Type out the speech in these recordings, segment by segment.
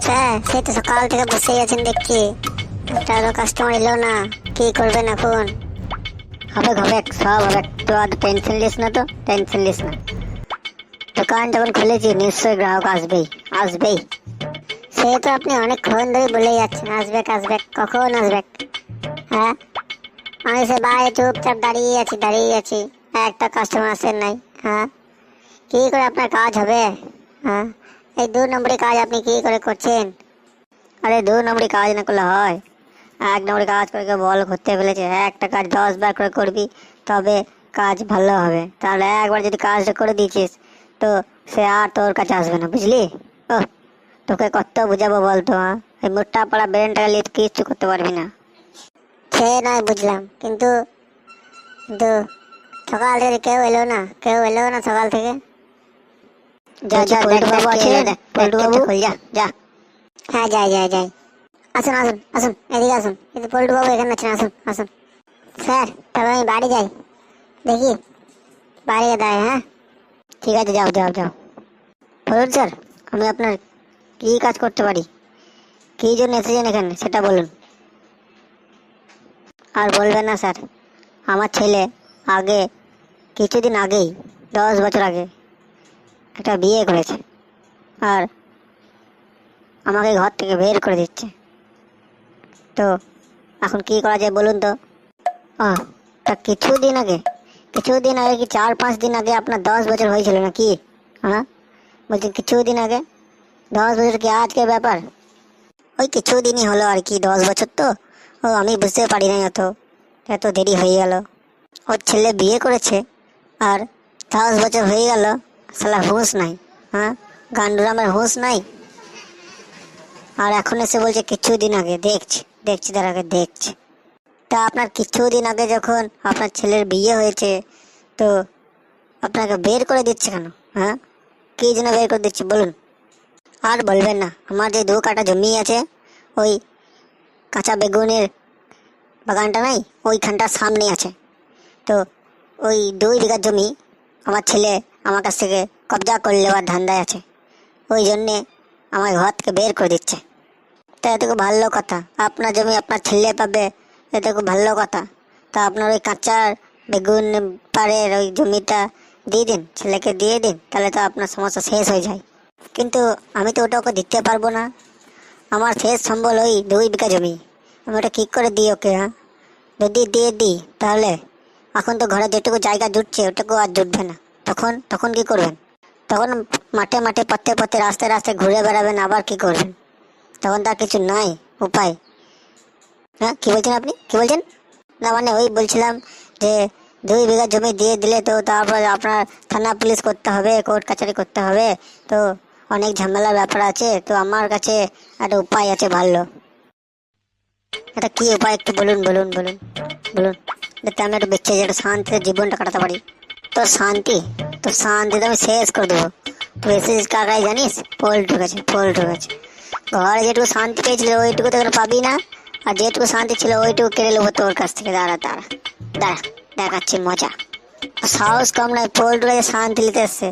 Sir সেই তো সকাল থেকে বসেই আছেন দেখছি, একটা কাস্টমার এলো না, কি করবেন এখন? হবে হবে, সব হবে। তো আর টেনশন লিস না, তো টেনশন লিস না। দোকান যখন খুলেছি নিশ্চয়ই গ্রাহক আসবেই আসবেই। সে তো আপনি অনেকক্ষণ ধরে বলেই যাচ্ছেন আসবে আসবে, কখন আসবে? হ্যাঁ, আমি সে বাইরে চুপচাপ দাঁড়িয়ে আছি, একটা কাস্টমার আসেন নাই। হ্যাঁ, কি করে আপনার কাজ হবে? হ্যাঁ, এই 2 নম্বরের কাজ আপনি কি করে করছেন? আরে 2 নম্বরই কাজ না করলে হয়? 1 নম্বরই কাজ করে বল করতে ফেলেছে। একটা কাজ 10 বার করে করবি, তবে কাজ ভালো হবে। তাহলে একবার যদি কাজটা করে দিয়েছিস, তো সে আর তোর কাছে আসবে না, বুঝলি? ও, তোকে কত বুঝাবো বলতো? হ্যাঁ, এই মোটা পাড়া ব্রেনটাকে লিয়ে কিচ্ছু করতে পারবি না। সে নয় বুঝলাম, কিন্তু কিন্তু সকাল থেকে কেউ এলো না সকাল থেকে। যা যা, দেখ দেখ কে এলো, দেখ পল্টু বাবু। খোল, যা যা। হ্যাঁ, যাই। আসুন, এদিকে আসুন, কিন্তু পল্টু বাবু এখানে আছেন, আসুন। স্যার, তবে আমি বাড়ি যাই, দেখি বাড়ি দাঁড়ায়। হ্যাঁ, ঠিক আছে, যাও যাও যাও। বলুন স্যার, আমি আপনার কি কাজ করতে পারি? কী জন্য এসেছেন এখানে সেটা বলুন। আর বলবেন না স্যার, আমার ছেলে আগে, কিছুদিন আগেই, 10 বছর আগে একটা বিয়ে করেছে, আর আমাকে ঘর থেকে বের করে দিচ্ছে। তো এখন কি করা যায় বলুন তো? তা কিছুদিন আগে কি 4-5 দিন আগে আপনার 10 বছর হয়েছিল নাকি? হ্যাঁ, বলছেন কিছুদিন আগে? 10 বছর কি আজকে ব্যাপার? ওই কিছুদিনই হলো আর কি, 10 বছর তো। ও, আমি বুঝতে পারি নাই, এত দেরি হয়ে গেল। ওর ছেলে বিয়ে করেছে আর 10 বছর হয়ে গেল, শালা হুঁশ নাই। হ্যাঁ, গান্ডুরামের হুঁশ নাই। আর এখন এসে বলছে কিছুদিন আগে। দেখছি তার আগে দেখছি। তা আপনার কিছুদিন আগে যখন আপনার ছেলের বিয়ে হয়েছে, তো আপনাকে বের করে দিচ্ছে কেন? হ্যাঁ, কী জন্য বের করে দিচ্ছে বলুন? আর বলবেন না, আমার যে 2 কাঠা জমি আছে, ওই কাঁচা বেগুনের বাগানটা নাই, ওইখানটার সামনে আছে। তো ওই 2 বিঘা জমি আমার ছেলে আমার কাছ থেকে কবজা করে নেওয়ার ধান্দায় আছে। ওই জন্যে আমার ঘর থেকে বের করে দিচ্ছে। তা এত খুব ভালো কথা, আপনার জমি আপনার ছেলে পাবে, এটা খুব ভালো কথা। তা আপনার ওই কাঁচা বেগুন পাড়ের ওই জমিটা দিয়ে দিন, ছেলেকে দিয়ে দিন, তাহলে তো আপনার সমস্যা শেষ হয়ে যায়। কিন্তু আমি তো ওটা ওকে দিতে পারবো না। আমার শেষ সম্বল ওই 2 বিঘা জমি, আমি ওটা কী করে দিই ওকে? হ্যাঁ, যদি দিয়ে দিই তাহলে এখন তো ঘরে যেটুকু জায়গা জুটছে ওটুকু আর জুটবে না। তখন তখন কি করবেন? তখন মাঠে মাঠে পথে রাস্তায় ঘুরে বেড়াবেন, আবার কি করবেন? তখন তার কিছু নাই উপায়। হ্যাঁ, কি বলছেন আপনি, কি বলছেন? না মানে ওই বলছিলাম যে 2 বিঘা জমি দিয়ে দিলে তো তারপর আপনার থানা পুলিশ করতে হবে, কোর্ট কাছারি করতে হবে, তো অনেক ঝামেলার ব্যাপার আছে। তো আমার কাছে একটা উপায় আছে ভালো। এটা কি উপায় একটু বলুন, যাতে আমি একটু বেঁচে যেটা শান্তিতে জীবনটা কাটাতে পারি। তো শান্তি তো আমি শেষ করে দেবো। তুই এসেছিস কাকাই জানিস? পল্টু গেছে। ঘরে যেটুকু শান্তি পেয়েছিল ওইটুকু তো পাবি না, আর যেটুকু শান্তি ছিল ওইটুকু কেড়ে নেবো তোর কাছ থেকে। দাঁড়া, দেখাচ্ছি মজা। সাহস কম নয়, পল্টু গাছে শান্তি নিতে এসছে।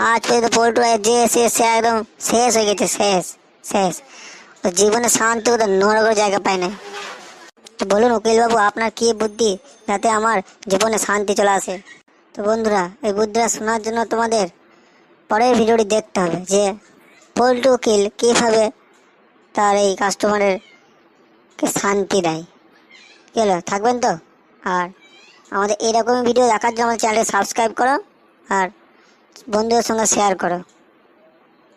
আজ পর্যন্ত পল্টু গাছে যে সে একদম শেষ হয়ে গেছে, শেষ। ওর জীবনে শান্তি কোথাও নরকের জায়গা পায় না। তো বলুন উকিলবাবু, আপনার কি বুদ্ধি যাতে আমার জীবনে শান্তি চলে আসে? তো বন্ধুরা, এই বুদ্ধিটা শোনার জন্য তোমাদের পরের ভিডিওটি দেখতে হবে, যে পল্টু উকিল কীভাবে তার এই কাস্টমারের কে শান্তি দেয়। কি হলো, থাকবেন তো? আর আমাদের এরকমই ভিডিও দেখার জন্য আমাদের চ্যানেলকে সাবস্ক্রাইব করো, আর বন্ধুদের সঙ্গে শেয়ার করো।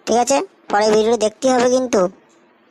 ঠিক আছে, পরের ভিডিওটি দেখতে হবে কিন্তু।